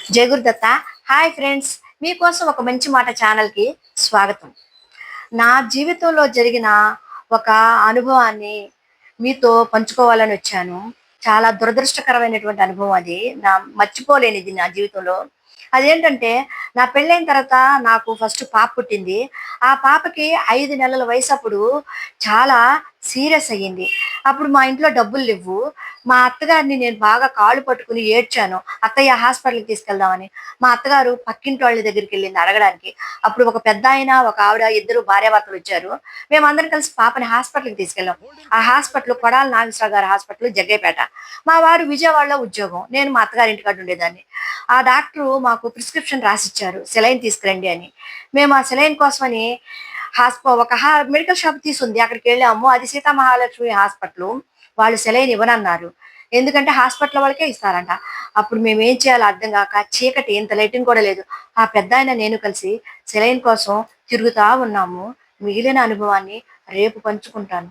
జై Gurudatta. Hi friends, మీకోసం ఒక మంచి మాట ఛానల్కి స్వాగతం. నా జీవితంలో జరిగిన ఒక అనుభవాన్ని మీతో పంచుకోవాలని వచ్చాను. చాలా దురదృష్టకరమైనటువంటి అనుభవం అది. మర్చిపోలేనిది నా జీవితంలో. అదేంటంటే, నా పెళ్ళైన తర్వాత నాకు ఫస్ట్ పాప పుట్టింది. ఆ పాపకి 5 నెలల వయసప్పుడు చాలా సీరియస్ అయ్యింది. అప్పుడు మా ఇంట్లో డబ్బులు లెవ్వు. మా అత్తగారిని నేను బాగా కాళ్ళు పట్టుకుని ఏడ్చాను. "అత్తయ్య హాస్పిటల్‌కి తీసుకెళ్దామని." మా అత్తగారు పక్కింటోళ్ళ దగ్గరికెళ్ళింది అడగడానికి. అప్పుడు ఒక పెద్దాయన, ఒక ఆవిడ, ఇద్దరు భార్యాభర్తలొచ్చారు. మేమందరం కలిసి పాపని హాస్పిటల్‌కి తీసుకెళ్ళాం. ఆ హాస్పిటల్ కొడాలి నాగేశ్వరరావు గారి హాస్పిటల్ జగ్గయ్యపేట. మా వారు విజయవాడలో ఉద్యోగం. నేను మా అత్తగారి ఇంటికాడ ఉండేదాన్ని. ఆ డాక్టరు మాకు ప్రిస్క్రిప్షన్ రాసిచ్చారు. సెలైన్ తీసుకురండి అని. మేము ఆ సెలైన్ కోసమని ఒక మెడికల్ షాప్ తీసుంది. అక్కడికెళ్ళాము. అది సీతా మహాలక్ష్మి హాస్పిటలు. వాళ్ళు సెలైన్ ఇవ్వనన్నారు. ఎందుకంటే హాస్పిటల్ వాళ్ళకే ఇస్తారంట. అప్పుడు మేమేం చేయాలో అర్థం గాక చీకటి, ఇంత లైటింగ్ కూడా లేదు. ఆ పెద్దాయన నేను కలిసి సెలైన్ కోసం తిరుగుతా ఉన్నాము. మిగిలిన అనుభవాన్ని రేపు పంచుకుంటాను.